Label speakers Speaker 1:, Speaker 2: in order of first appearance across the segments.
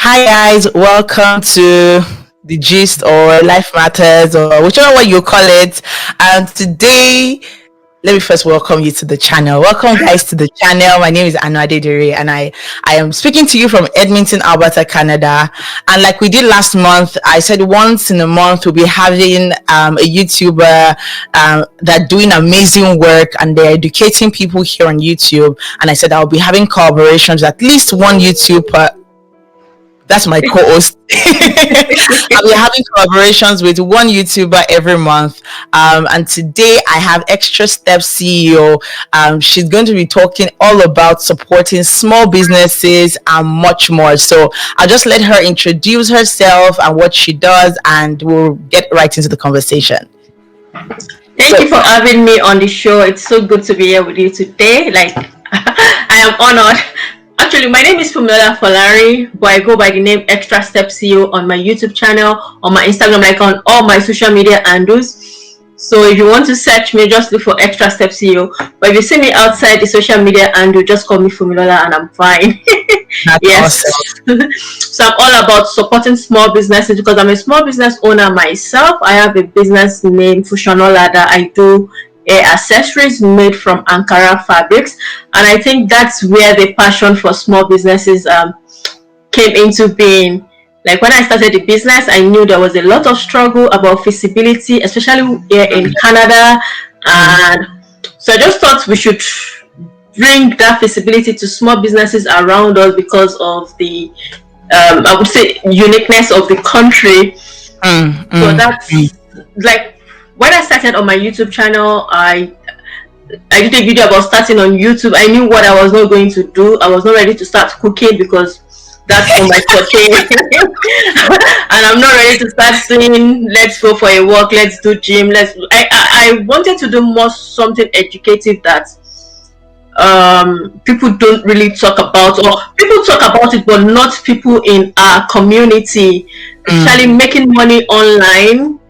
Speaker 1: Hi guys, welcome to the gist or life matters or whichever way you call it. And today, let me first welcome you to the channel. Welcome guys to the channel. My name is Anu Adedere and I am speaking to you from Edmonton, Alberta, Canada. And like we did last month, I said once in a month we'll be having a YouTuber that doing amazing work and they're educating people here on YouTube. And I said I'll be having collaborations, at least one YouTuber. That's my co-host. I'll be having collaborations with one YouTuber every month. And today I have Extrastepsceo. She's going to be talking all about supporting small businesses and much more. So I'll just let her introduce herself and what she does, and we'll get right into the conversation.
Speaker 2: Thank you for having me on the show. It's so good to be here with you today. I am honored. Actually, my name is Fusionola Folari, but I go by the name Extrastepsceo on my YouTube channel, on my Instagram, like on all my social media handles. So if you want to search me, just look for Extrastepsceo. But if you see me outside the social media handle, just call me Fusionola and I'm fine. Yes. Awesome. So I'm all about supporting small businesses because I'm a small business owner myself. I have a business named Fusionola that I do accessories made from Ankara fabrics, and I think that's where the passion for small businesses came into being. Like when I started the business, I knew there was a lot of struggle about feasibility, especially here in Canada, and so I just thought we should bring that feasibility to small businesses around us because of the I would say uniqueness of the country. So that's like when I started on my YouTube channel, I did a video about starting on YouTube. I knew what I was not going to do. I was not ready to start cooking because that's for my forte. And I'm not ready to start saying, let's go for a walk, let's do gym. I wanted to do more something educative that people don't really talk about, or people talk about it, but not people in our community, especially making money online.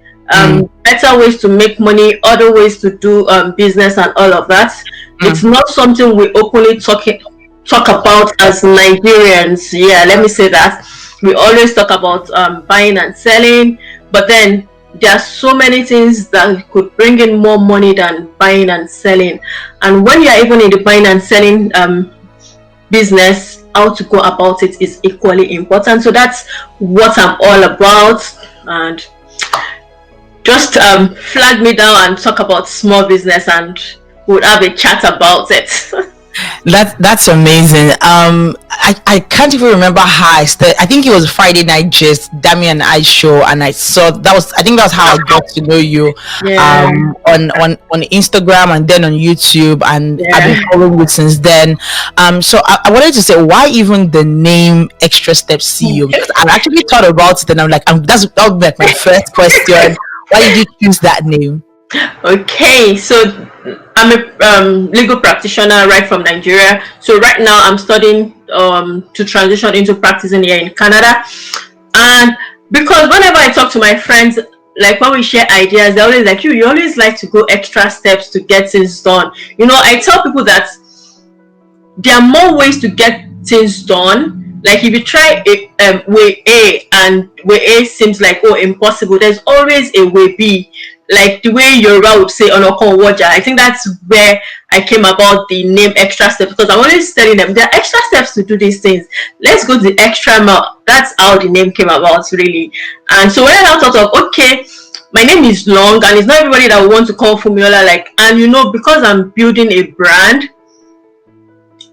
Speaker 2: Better ways to make money, other ways to do business and all of that. It's not something we openly talk about as Nigerians. Yeah, let me say that. We always talk about buying and selling, but then there are so many things that could bring in more money than buying and selling. And when you are even in the buying and selling business, how to go about it is equally important. So that's what I'm all about. And just flag me down and talk about small business and we'll have a chat about it.
Speaker 1: That's amazing. I can't even remember how I started. I think it was Friday Night Gist, Dami and I show, and I saw I think that's how I got to know you.
Speaker 2: Yeah.
Speaker 1: On Instagram and then on YouTube, and I've been following you since then. So I wanted to say, why even the name Extrastepsceo? Because I've actually thought about it and I'm like, that would be like my first question. Why did you choose that name?
Speaker 2: Okay, so I'm a legal practitioner right from Nigeria. So right now I'm studying to transition into practicing here in Canada. And because whenever I talk to my friends, like when we share ideas, they're always like, you always like to go extra steps to get things done. You know, I tell people that there are more ways to get things done. Like if you try way A and way A seems like impossible, there's always a way B. Like the way Yoruba would say Onokon Waja. I think that's where I came about the name Extra Steps, because I'm always telling them there are extra steps to do these things. Let's go the extra mile. That's how the name came about, really. And so when I thought of, okay, my name is long and it's not everybody that want to call Fusionola, and you know, because I'm building a brand,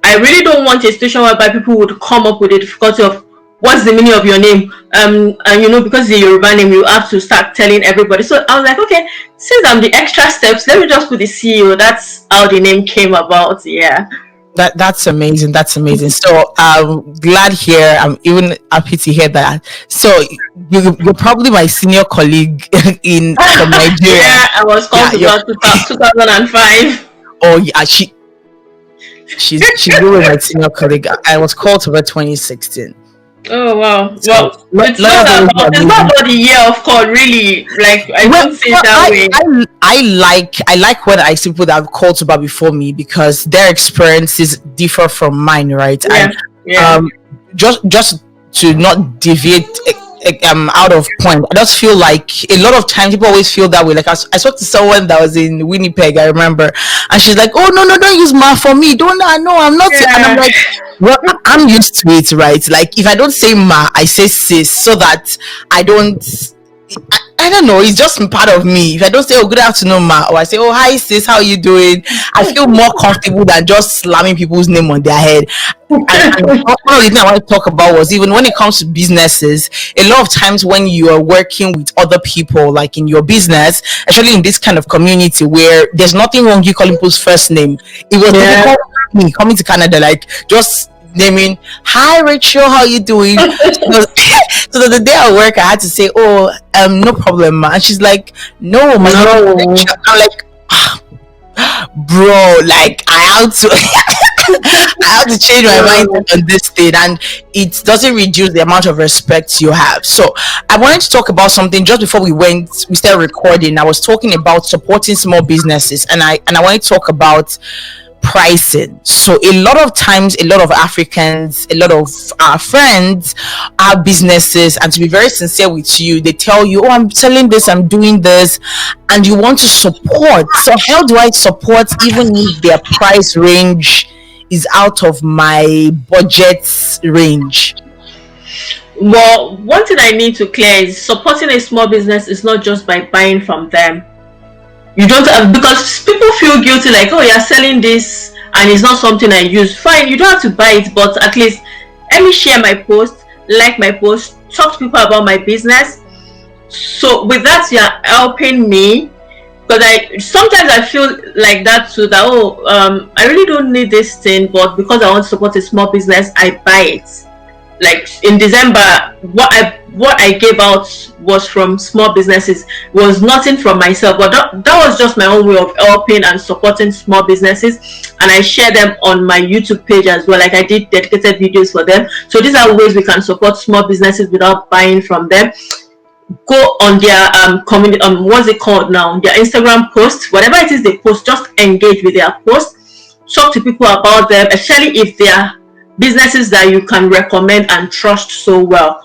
Speaker 2: I really don't want a situation whereby people would come up with the difficulty of what's the meaning of your name, and you know, because it's a Yoruba name, you have to start telling everybody. So I was like, okay, since I'm the Extra Steps, let me just put the CEO. That's how the name came about. Yeah.
Speaker 1: That's amazing. That's amazing. So I'm glad here. I'm even happy to hear that. So you're probably my senior colleague from Nigeria.
Speaker 2: Yeah, I was called about 2005.
Speaker 1: Oh yeah, she's really my senior colleague. I was called to her 2016.
Speaker 2: Oh wow! Well, it's not about the year of call, really. Like I don't see it that way.
Speaker 1: I like when I see people that have called to bar before me because their experiences differ from mine, right?
Speaker 2: Yeah.
Speaker 1: And just to not deviate out of point. I just feel like a lot of times people always feel that way. Like I spoke to someone that was in Winnipeg, I remember, and she's like, "Oh no, no, don't use ma for me. Don't no, I'm not." And I'm
Speaker 2: Yeah.
Speaker 1: like, "Well, I'm used to it, right? Like if I don't say ma, I say sis, so that I don't." I don't know. It's just part of me. If I don't say, "Oh, good afternoon, ma," or I say, "Oh, hi, sis, how are you doing?" I feel more comfortable than just slamming people's name on their head. And one of the things I want to talk about was, even when it comes to businesses, a lot of times when you are working with other people, like in your business, especially in this kind of community where there's nothing wrong you calling people's first name. It was
Speaker 2: Yeah.
Speaker 1: difficult for me coming to Canada, like just naming, "Hi Rachel, how you doing?" So, so the day at work I had to say, "Oh, no problem, ma," and she's like, "No, my name is
Speaker 2: No.
Speaker 1: Rachel." I'm like, bro, like I have to I have to change my mind
Speaker 2: No.
Speaker 1: on this thing, and it doesn't reduce the amount of respect you have. So I wanted to talk about something just before we started recording. I was talking about supporting small businesses, and I wanted to talk about pricing. So a lot of times, a lot of Africans, a lot of our friends have businesses, and to be very sincere with you, they tell you, "Oh, I'm selling this, I'm doing this," and you want to support. So how do I support even if their price range is out of my budget range?
Speaker 2: Well, one thing I need to clear is supporting a small business is not just by buying from them. You don't have, because people feel guilty, like, oh, you're selling this and it's not something I use. Fine, you don't have to buy it, but at least let me share my post, like my post, talk to people about my business. So with that, you're helping me. Because I feel like that too, that I really don't need this thing, but because I want to support a small business, I buy it. Like in December, what I gave out was from small businesses, was nothing from myself, but that was just my own way of helping and supporting small businesses, and I share them on my YouTube page as well. Like I did dedicated videos for them. So these are ways we can support small businesses without buying from them. Go on their community, what's it called now, their Instagram posts, whatever it is they post, just engage with their posts, talk to people about them, especially if they are businesses that you can recommend and trust so well.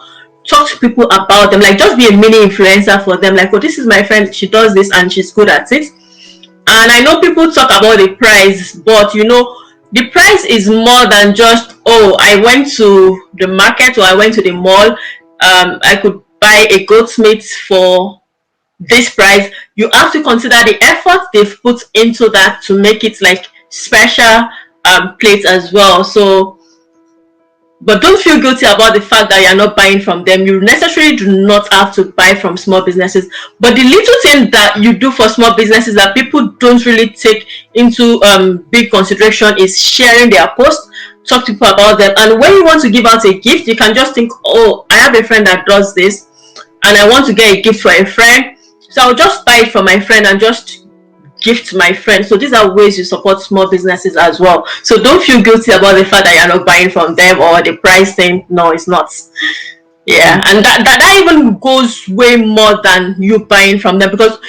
Speaker 2: Talk to people about them, like just be a mini influencer for them. Like, oh, this is my friend, she does this and she's good at it. And I know people talk about the price, but the price is more than just, oh, I went to the market or I went to the mall, I could buy a goat's meat for this price. You have to consider the effort they've put into that to make it like special plates as well. So, but don't feel guilty about the fact that you're not buying from them. You necessarily do not have to buy from small businesses. But the little thing that you do for small businesses that people don't really take into big consideration is sharing their posts, talk to people about them. And when you want to give out a gift, you can just think, oh, I have a friend that does this, and I want to get a gift for a friend. So I'll just buy it for my friend and just gift my friend. So these are ways you support small businesses as well. So don't feel guilty about the fact that you're not buying from them or the price thing. No, it's not. Yeah, and that even goes way more than you buying from them, because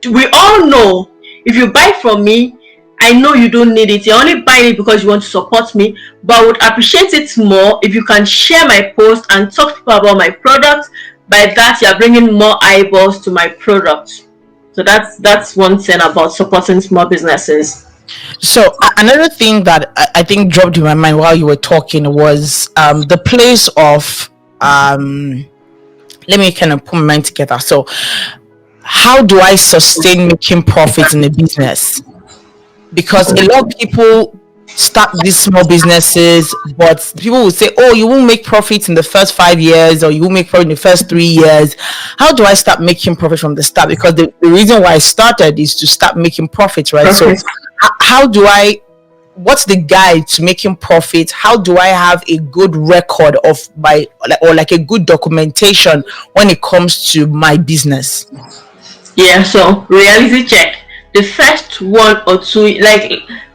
Speaker 2: we all know, if you buy from me, I know you don't need it. You're only buying it because you want to support me, but I would appreciate it more if you can share my post and talk to people about my product. By that, you're bringing more eyeballs to my product. So that's one thing about supporting small businesses.
Speaker 1: So another thing that I think dropped in my mind while you were talking was the place of let me kind of put my mind together. So how do I sustain making profits in a business? Because a lot of people start these small businesses, but people will say, "Oh, you won't make profits in the first 5 years, or you won't make profit in the first 3 years." How do I start making profit from the start? Because the reason why I started is to start making profits, right? So how do I, what's the guide to making profit? How do I have a good record of my, or like a good documentation when it comes to my business?
Speaker 2: Yeah, so reality check. The first 1 or 2, like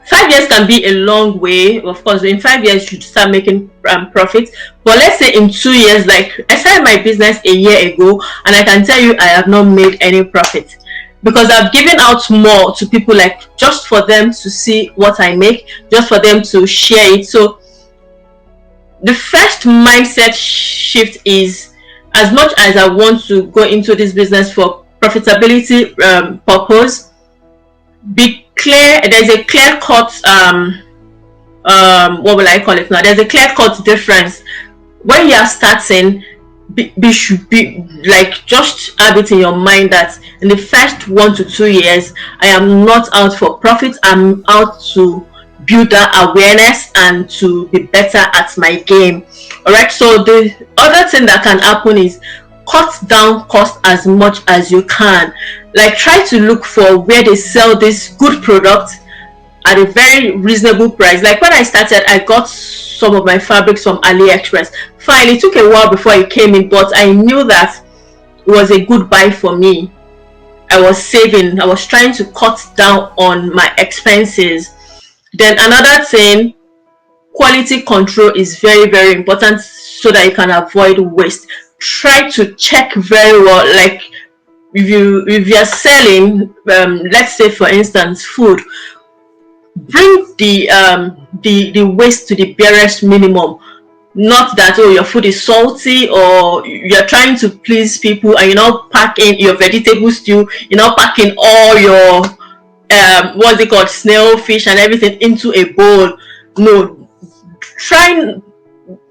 Speaker 2: 5 years can be a long way. Of course, in 5 years you should start making profits. But let's say in 2 years, like I started my business a year ago, and I can tell you I have not made any profit, because I've given out more to people, like just for them to see what I make, just for them to share it. So the first mindset shift is, as much as I want to go into this business for profitability purpose, be clear. There's a clear cut what will I call it now? There's a clear cut difference when you are starting. Should be like, just have it in your mind that in the first 1 to 2 years, I am not out for profit. I'm out to build that awareness and to be better at my game. All right. So the other thing that can happen is cut down cost as much as you can. Like, try to look for where they sell this good product at a very reasonable price. Like, when I started, I got some of my fabrics from AliExpress. Fine, it took a while before it came in, but I knew that it was a good buy for me. I was saving. I was trying to cut down on my expenses. Then another thing, quality control is very, very important so that you can avoid waste. Try to check very well. Like, if you're selling, let's say for instance, food, bring the waste to the barest minimum. Not that, oh, your food is salty, or you're trying to please people and you're not packing your vegetable stew, you're not packing all your what's it called, snail fish and everything into a bowl. No, try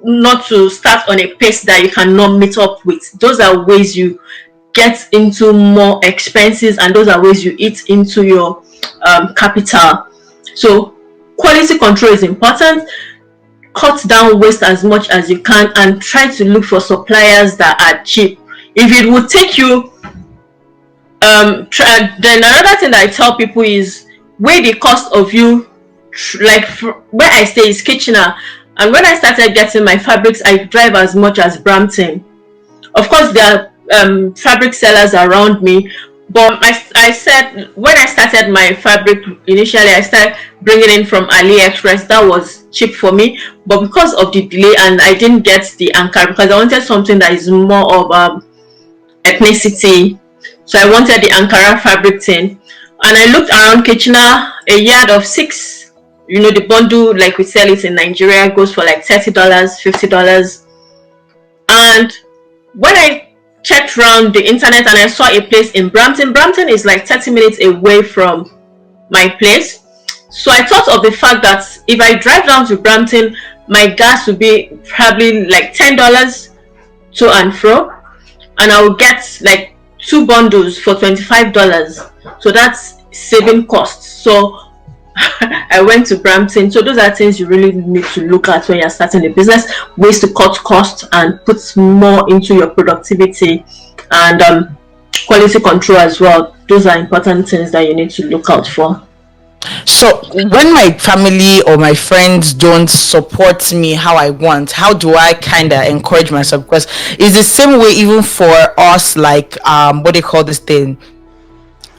Speaker 2: not to start on a pace that you cannot meet up with. Those are ways you get into more expenses, and those are ways you eat into your capital. So quality control is important. Cut down waste as much as you can, and try to look for suppliers that are cheap. If it would take you then another thing that I tell people is weigh the cost of you. Like, where I stay is Kitchener, and when I started getting my fabrics, I drive as much as Brampton. Of course, there are fabric sellers around me, but I said, when I started my fabric initially, I started bringing in from AliExpress. That was cheap for me, but because of the delay, and I didn't get the Ankara because I wanted something that is more of ethnicity. So I wanted the Ankara fabric thing, and I looked around Kitchener. A yard of 6, the bundle like we sell it in Nigeria, goes for like $30, $50. And when I checked around the internet and I saw a place in Brampton. Brampton is like 30 minutes away from my place. So I thought of the fact that if I drive down to Brampton, my gas would be probably like $10 to and fro, and I will get like 2 bundles for $25. So that's saving costs. So I went to Brampton. So those are things you really need to look at when you're starting a business, ways to cut costs and put more into your productivity, and quality control as well. Those are important things that you need to look out for.
Speaker 1: So when my family or my friends don't support me how I want, how do I kind of encourage myself? Because it's the same way even for us, like what they call this thing,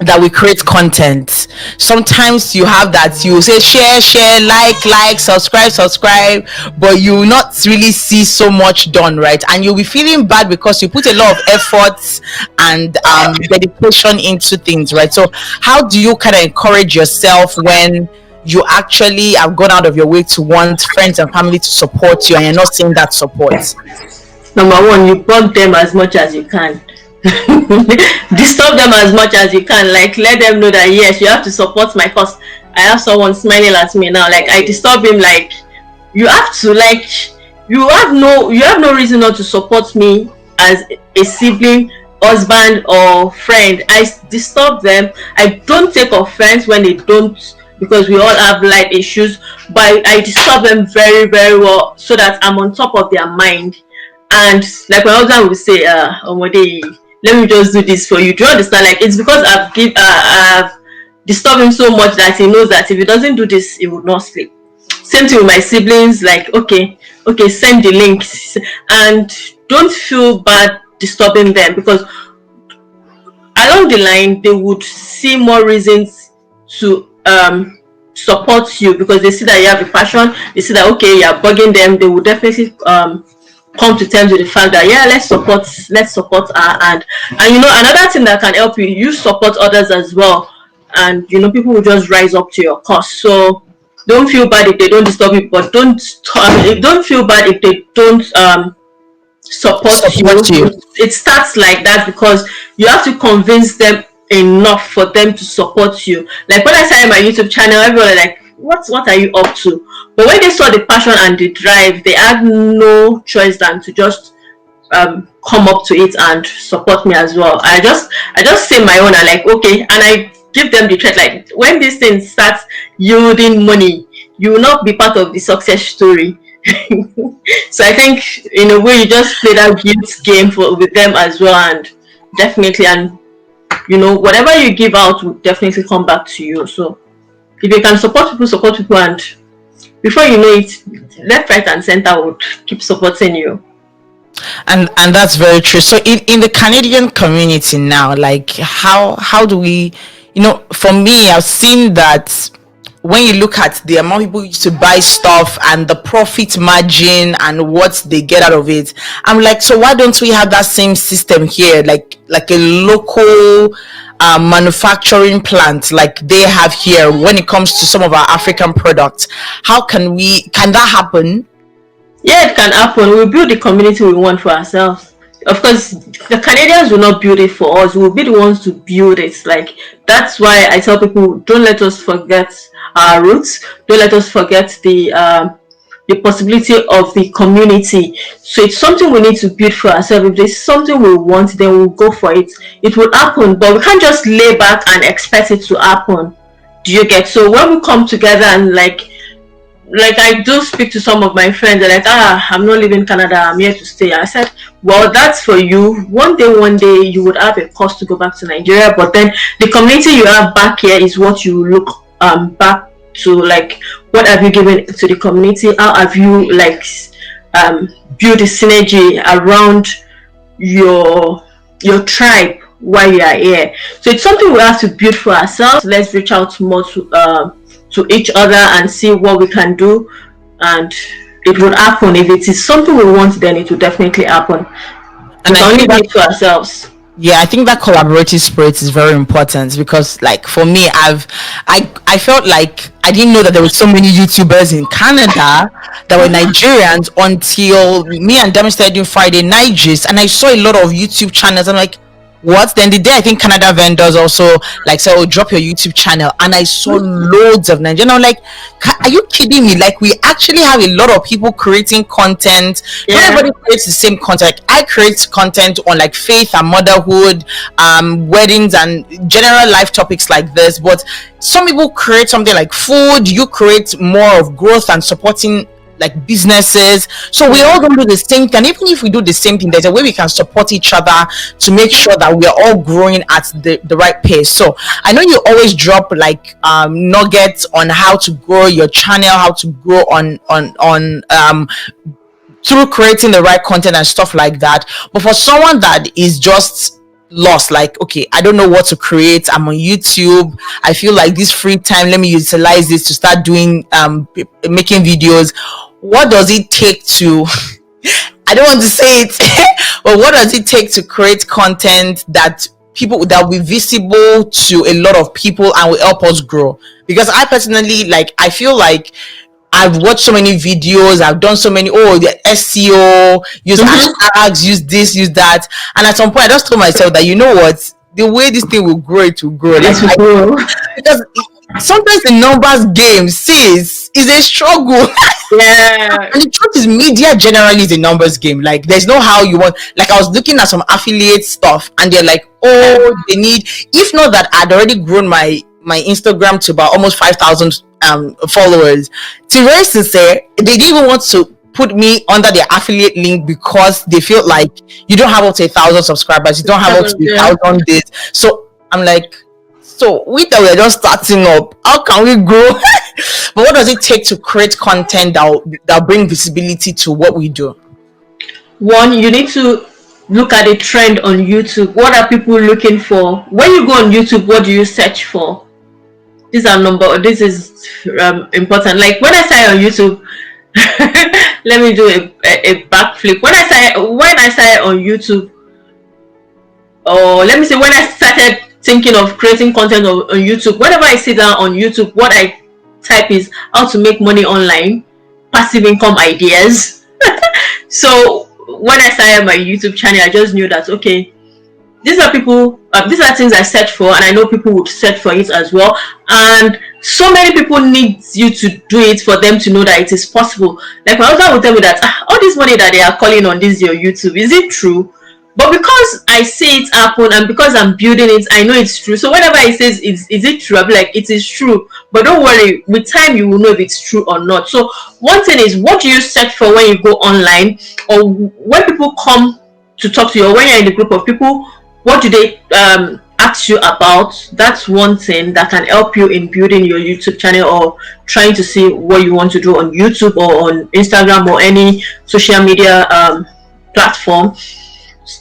Speaker 1: that we create content. Sometimes you have that, you say share, like, subscribe, but you will not really see so much done, right? And you'll be feeling bad because you put a lot of efforts and dedication into things, right? So how do you kind of encourage yourself when you actually have gone out of your way to want friends and family to support you and you're not seeing that support?
Speaker 2: Number one, you bug them as much as you can. Disturb them as much as you can. Like, let them know that yes, you have to support my cause. I have someone smiling at me now. Like, I disturb him. Like, you have to, like, you have no reason not to support me as a sibling, husband, or friend. I disturb them. I don't take offense when they don't, because we all have life issues, but I disturb them very, very well so that I'm on top of their mind. And like my husband will say, Omode, let me just do this for you. Do you understand? Like, it's because I've disturbed him so much that he knows that if he doesn't do this, he would not sleep. Same thing with my siblings. Like, okay, send the links, and don't feel bad disturbing them, because along the line they would see more reasons to support you, because they see that you have a passion. They see that, okay, you're bugging them. They will definitely come to terms with the fact that, yeah, let's support her. And another thing that can help you support others as well, and people will just rise up to your cause. So don't feel bad if they don't disturb you, but don't feel bad if they don't support you.
Speaker 1: Support you.
Speaker 2: It starts like that because you have to convince them enough for them to support you. Like when I started my YouTube channel, everyone was like, what are you up to? But when they saw the passion and the drive, they had no choice than to just come up to it and support me as well. I just say my own and like, okay, and I give them the threat, like when this thing starts yielding money, you will not be part of the success story. So I think in a way you just play that guilt game with them as well, and definitely, and whatever you give out will definitely come back to you. So if you can support people, and before you know it, left, right, and center would keep supporting you.
Speaker 1: And that's very true. So in the Canadian community now, like how do we, for me, I've seen that when you look at the amount of people used to buy stuff and the profit margin and what they get out of it, I'm like, so why don't we have that same system here, like a local manufacturing plant like they have here when it comes to some of our African products? Can that happen?
Speaker 2: Yeah, it can happen. We'll build the community we want for ourselves. Of course, the Canadians will not build it for us. We'll be the ones to build it. Like, that's why I tell people, don't let us forget our roots. Don't let us forget the possibility of the community. So it's something we need to build for ourselves. If there's something we want, then we'll go for it. It will happen, but we can't just lay back and expect it to happen. Do you get? So when we come together and like I do speak to some of my friends, they're like, I'm not leaving Canada, I'm here to stay. I said, well, that's for you. One day you would have a cost to go back to Nigeria, but then the community you have back here is what you look back to. Like, what have you given to the community? How have you built a synergy around your tribe while you are here? So it's something we have to build for ourselves. Let's reach out more to each other and see what we can do, and it will happen. If it is something we want, then it will definitely happen. And I only do it to ourselves.
Speaker 1: Yeah, I think that collaborative spirit is very important because, like, for me, I felt like I didn't know that there were so many YouTubers in Canada that were Nigerians until me and them started doing Friday Night Gist, and I saw a lot of YouTube channels. I'm like, what? Then the day I think Canada vendors also like said, oh, drop your YouTube channel, and I saw loads of Nigerians. I'm like, are you kidding me? Like, we actually have a lot of people creating content. Yeah. Not everybody creates the same content. Like, I create content on like faith and motherhood, weddings and general life topics like this, but some people create something like food. You create more of growth and supporting like businesses. So we all don't do the same thing. Even if we do the same thing, there's a way we can support each other to make sure that we are all growing at the right pace. So I know you always drop like nuggets on how to grow your channel, how to grow on through creating the right content and stuff like that. But for someone that is just lost, like, okay, I don't know what to create, I'm on YouTube, I feel like this free time, let me utilize this to start doing making videos. What does it take to I don't want to say it but what does it take to create content that will be visible to a lot of people and will help us grow? Because I personally, like, I feel like I've watched so many videos, I've done so many, the SEO, use hashtags, use this, use that. And at some point, I just told myself that, you know what, the way this thing will grow, it will grow. Because sometimes the numbers game, sis, is a struggle. Yeah. And the truth is, media generally is a numbers game. Like, there's no how you want. Like, I was looking at some affiliate stuff, and they're like, they need, if not that I'd already grown my Instagram to about almost 5,000 followers. To be very sincere, they didn't even want to put me under their affiliate link because they feel like you don't have up to 1,000 subscribers, you don't have up to 1,000 days. So I'm like, so we that we're just starting up, how can we grow? But what does it take to create content that bring visibility to what we do?
Speaker 2: One, you need to look at the trend on YouTube. What are people looking for? When you go on YouTube, what do you search for? This is important. Like, when I started on YouTube, let me do a backflip. When I started on YouTube, or let me say when I started thinking of creating content on YouTube, whenever I sit down on YouTube, what I type is how to make money online, passive income ideas. So when I started my YouTube channel, I just knew that okay, these are people, these are things I search for, and I know people would search for it as well. And so many people need you to do it for them to know that it is possible. Like my husband would tell me that all this money that they are calling on this your YouTube, is it true? But because I see it happen and because I'm building it, I know it's true. So whenever he says, is it true? I'll be like, it is true. But don't worry, with time you will know if it's true or not. So one thing is, what do you search for when you go online, or when people come to talk to you, or when you're in a group of people, what do they ask you about? That's one thing that can help you in building your YouTube channel or trying to see what you want to do on YouTube or on Instagram or any social media platform.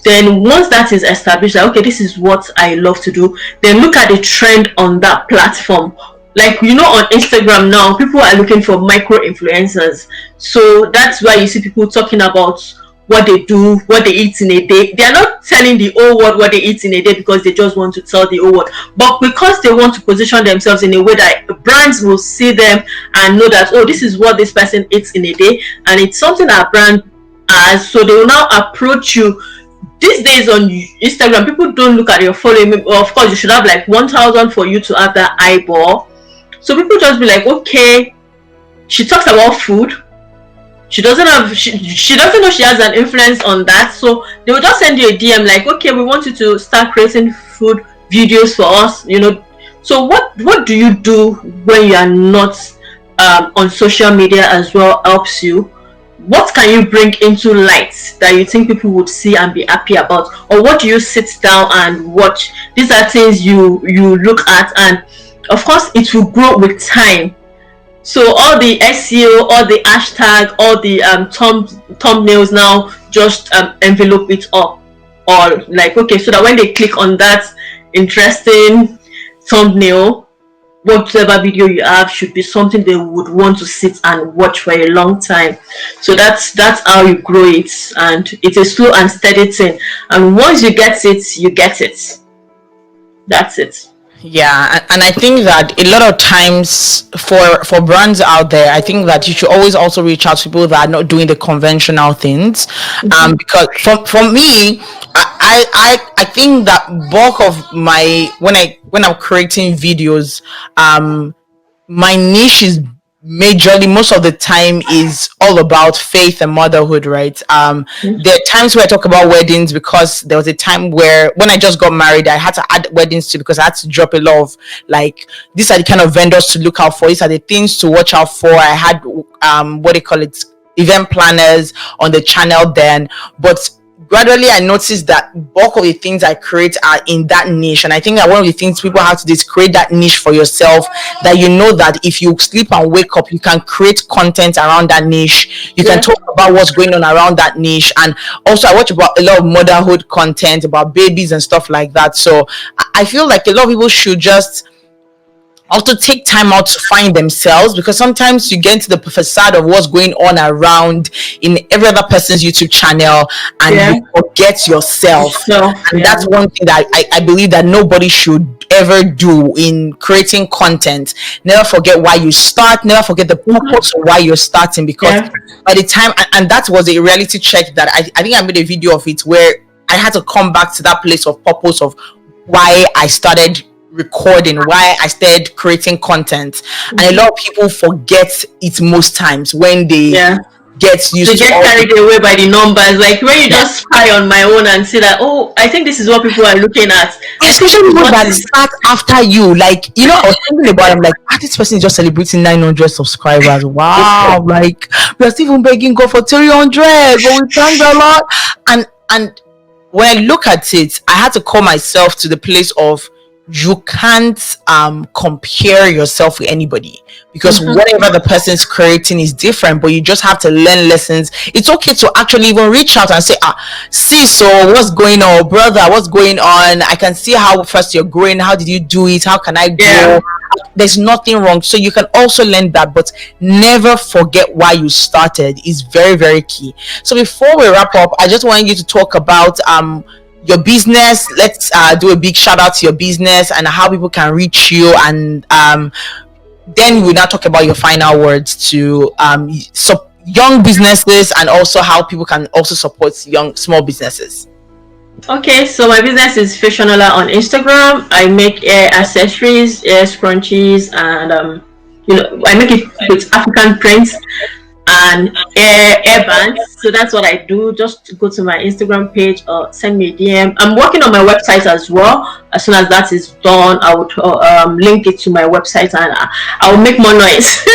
Speaker 2: Then once that is established, like, okay, this is what I love to do, then look at the trend on that platform. Like, you know, on Instagram now, people are looking for micro influencers. So that's why you see people talking about what they do, what they eat in a day. They are not telling the whole world what they eat in a day because they just want to tell the whole world, but because they want to position themselves in a way that brands will see them and know that, oh, this is what this person eats in a day, and it's something that brand has. So they will now approach you. These days on Instagram, people don't look at your following. Of course, you should have like 1,000 for you to have that eyeball. So people just be like, okay, she talks about food. She doesn't have, she doesn't know she has an influence on that. So they will just send you a DM like, okay, we want you to start creating food videos for us, you know. So what do you do when you are not on social media as well helps you? What can you bring into light that you think people would see and be happy about? Or what do you sit down and watch? These are things you look at, and of course it will grow with time. So all the SEO, all the hashtag, all the thumbnails now just envelope it up, or like, okay, so that when they click on that interesting thumbnail, whatever video you have should be something they would want to sit and watch for a long time. So that's how you grow it, and it's a slow and steady thing. And once you get it, you get it. That's it.
Speaker 1: Yeah, and I think that a lot of times for brands out there, I think that you should always also reach out to people that are not doing the conventional things. Because for me, I think that bulk of my when I'm creating videos, my niche is majorly, most of the time, is all about faith and motherhood, right? There are times where I talk about weddings because there was a time where when I just got married, I had to add weddings to, because I had to drop a lot of, like, these are the kind of vendors to look out for, these are the things to watch out for. I had what they call it, event planners on the channel then. But gradually I noticed that bulk of the things I create are in that niche, and I think that one of the things people have to do is create that niche for yourself, that you know that if you sleep and wake up, you can create content around that niche, you can talk about what's going on around that niche. And also I watch about a lot of motherhood content about babies and stuff like that. So I feel like a lot of people should just also take time out to find themselves, because sometimes you get into the facade of what's going on around in every other person's YouTube channel, and you forget yourself. And that's one thing that I believe that nobody should ever do in creating content. Never forget why you start, never forget the purpose of why you're starting, because by the time, and that was a reality check that I think I made a video of it, where I had to come back to that place of purpose of why I started recording, why I started creating content. And a lot of people forget it most times when they get used to
Speaker 2: carried away by the numbers. Like when you just spy on my own and see that, oh, I think this is what people are looking at.
Speaker 1: Especially those that start after you. Like, you know, I was thinking about it, I'm like, this person is just celebrating 900 subscribers. Wow, like we're still even begging God for 300, but we thank the Lord. And when I look at it, I had to call myself to the place of, you can't compare yourself with anybody, because whatever the person's creating is different, but you just have to learn lessons. It's okay to actually even reach out and say, see, so what's going on, brother, what's going on? I can see how first you're growing, how did you do it, how can I grow? There's nothing wrong. So you can also learn that, but never forget why you started is very, very key. So before we wrap up, I just want you to talk about your business. Let's do a big shout out to your business and how people can reach you, and then we now talk about your final words to young businesses, and also how people can also support young small businesses.
Speaker 2: Okay, so my business is Fusionola on Instagram. I make hair accessories, hair scrunchies, and I make it with African prints and hair bands. So that's what I do. Just go to my Instagram page or send me a DM. I'm working on my website as well. As soon as that is done, I would link it to my website, and I will make more noise.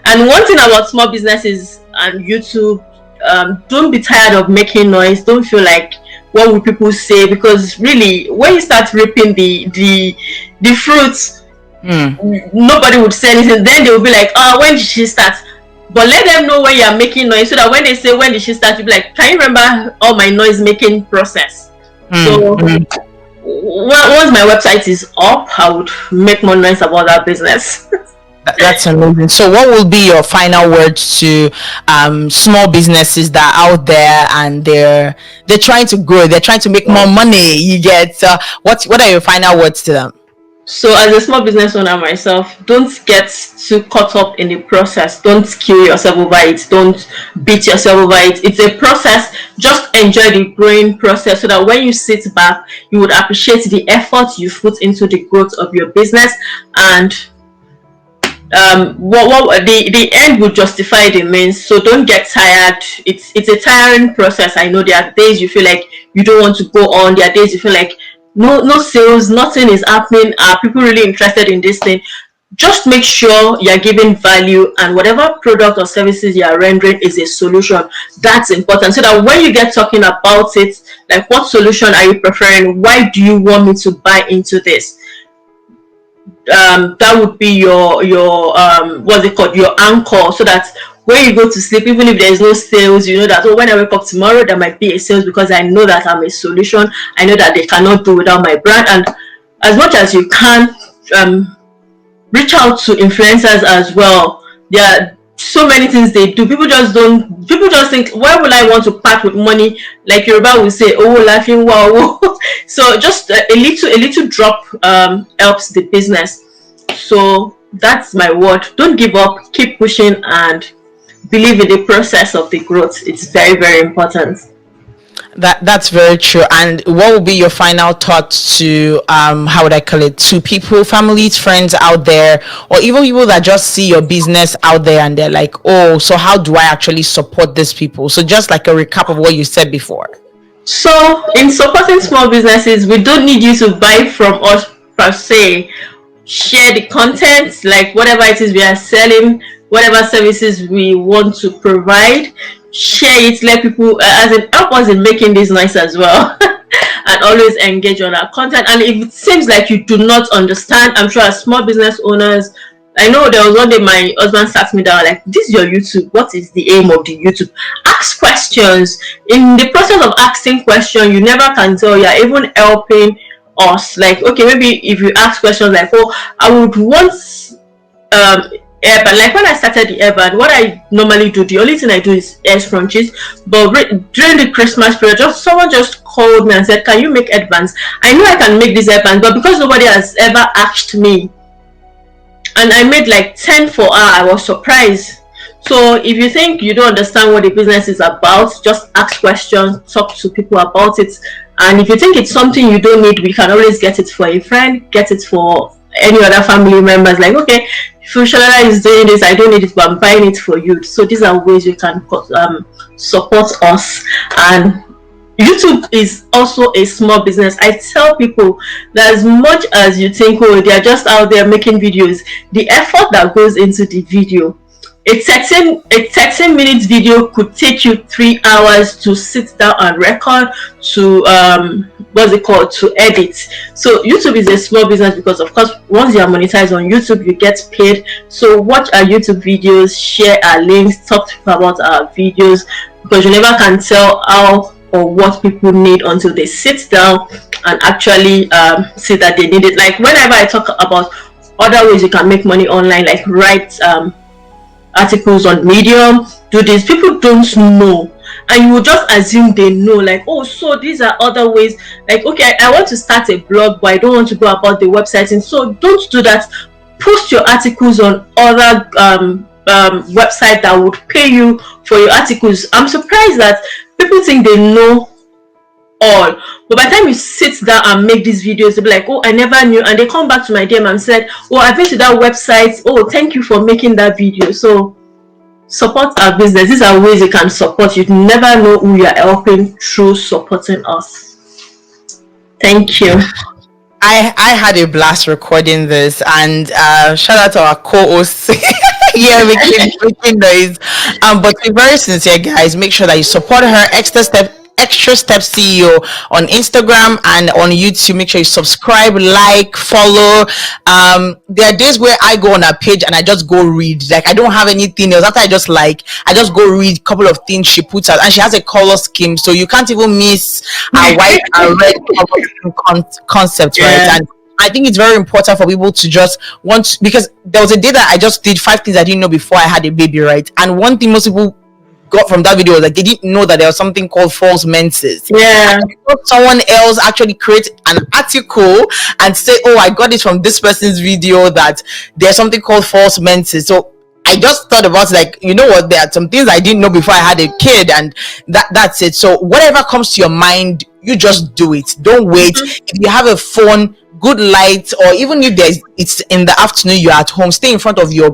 Speaker 2: And one thing about small businesses and YouTube, don't be tired of making noise. Don't feel like what will people say, because really when you start reaping the fruits, nobody would say anything. Then they will be like, oh, when did she start? But let them know when you are making noise, so that when they say when did she start, you'll be like, can you remember all my noise making process? So once my website is up, I would make more noise about that business.
Speaker 1: That's amazing. So what will be your final words to small businesses that are out there, and they're trying to grow, they're trying to make more money? You get what are your final words to them?
Speaker 2: So as a small business owner myself, don't get too caught up in the process. Don't kill yourself over it. Don't beat yourself over it. It's a process. Just enjoy the growing process, so that when you sit back, you would appreciate the effort you put into the growth of your business, and the end will justify the means. So don't get tired. It's a tiring process. I know there are days you feel like you don't want to go on. There are days you feel like no sales, nothing is happening. Are people really interested in this thing? Just make sure you're giving value, and whatever product or services you are rendering is a solution. That's important, so that when you get talking about it, like, what solution are you preferring? Why do you want me to buy into this? That would be your what's it called, your anchor, so that when you go to sleep, even if there's no sales, you know that, oh, when I wake up tomorrow, there might be a sales, because I know that I'm a solution. I know that they cannot do without my brand. And as much as you can, reach out to influencers as well. There are so many things they do. People just think, why would I want to part with money? Like Yoruba will say, oh, laughing, wow. So just a little drop helps the business. So that's my word. Don't give up, keep pushing, and believe in the process of the growth. It's very, very important.
Speaker 1: That's very true. And what will be your final thoughts to how would I call it, to people, families, friends out there, or even people that just see your business out there and they're like, oh, so how do I actually support these people? So just like a recap of what you said before.
Speaker 2: So in supporting small businesses, we don't need you to buy from us per se. Share the content, like whatever it is we are selling, whatever services we want to provide, share it, let people help us in making this nice as well. And always engage on our content. And if it seems like you do not understand, I'm sure as small business owners, I know there was one day my husband sat me down like, this is your YouTube, what is the aim of the YouTube? Ask questions. In the process of asking questions, you never can tell, you're even helping us. Like, okay, maybe if you ask questions like, oh, I would want airband. Like when I started the airband, what I normally do, the only thing I do is hair scrunchies. But during the Christmas period, someone just called me and said, can you make headbands? I know I can make these headbands, but because nobody has ever asked me, and I made like 10 for her, I was surprised. So if you think you don't understand what the business is about, just ask questions, talk to people about it. And if you think it's something you don't need, we can always get it for a friend, get it for any other family members. Like, okay, Fusionola is doing this, I don't need it, but I'm buying it for you. So these are ways you can support us. And YouTube is also a small business. I tell people that as much as you think, oh, they're just out there making videos, the effort that goes into the video, a 13 minutes video could take you 3 hours to sit down and record, to to edit. So YouTube is a small business because, of course, once you are monetized on YouTube, you get paid. So watch our YouTube videos, share our links, talk to people about our videos, because you never can tell how or what people need until they sit down and actually see that they need it. Like whenever I talk about other ways you can make money online, like write articles on Medium, do this, people don't know, and you will just assume they know, like, oh, so these are other ways. Like, okay, I want to start a blog, but I don't want to go about the website, and so don't do that. post your articles on other websites that would pay you for your articles. I'm surprised that people think they know all, but by the time you sit down and make these videos, they'll be like, oh, I never knew, and they come back to my DM and said, oh, I went to that website, oh, thank you for making that video. So support our business. These are ways you can support. You never know who you are helping through supporting us. Thank you.
Speaker 1: I had a blast recording this, and shout out to our co-hosts here making noise. But to be very sincere, guys, make sure that you support her. Extra Step CEO on Instagram and on YouTube. Make sure you subscribe, like, follow. There are days where I go on her page and I just go read. Like, I don't have anything else. After I just go read a couple of things she puts out, and she has a color scheme, so you can't even miss a white and red color scheme concept, right? And I think it's very important for people to just because there was a day that I just did 5 things I didn't know before I had a baby, right? And one thing most people got from that video was like they didn't know that there was something called false menses.
Speaker 2: Yeah.
Speaker 1: Someone else actually create an article and say, oh, I got it from this person's video that there's something called false menses. So I just thought about, like, you know what, there are some things I didn't know before I had a kid, and that's it. So whatever comes to your mind, you just do it. Don't wait. If you have a phone, good light, or even if it's in the afternoon, you're at home, stay in front of your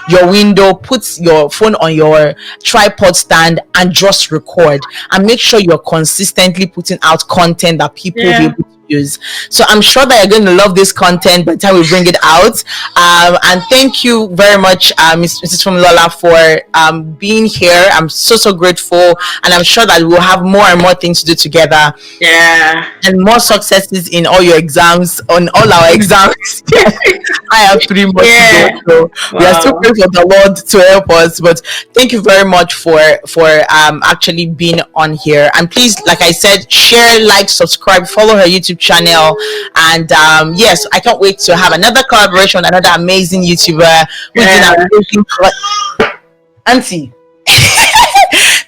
Speaker 1: window, put your phone on your tripod stand and just record, and make sure you're consistently putting out content that people will be able to use. So I'm sure that you're going to love this content by the time we bring it out. And thank you very much, Mrs. Fusionola, for being here. I'm so grateful, and I'm sure that we'll have more and more things to do together.
Speaker 2: Yeah.
Speaker 1: And more successes in all your exams, on all our exams. I have 3 more to go, so we are still praying for the Lord to help us. But thank you very much for actually being on here. And please, like I said, share, like, subscribe, follow her YouTube channel. And yes, I can't wait to have another collaboration with another amazing YouTuber who's doing amazing Auntie.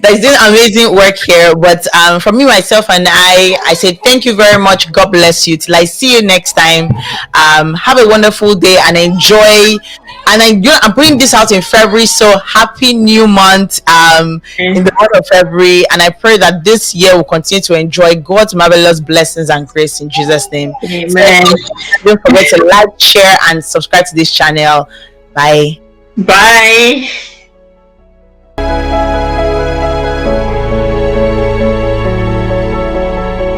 Speaker 1: That is doing amazing work here. But from me, myself, and I say thank you very much. God bless you. Till I see you next time. Have a wonderful day and enjoy. And I'm putting this out in February, so happy new month in the month of February. And I pray that this year will continue to enjoy God's marvelous blessings and grace in Jesus' name.
Speaker 2: Amen.
Speaker 1: So, don't forget to like, share, and subscribe to this channel. Bye.
Speaker 2: Bye.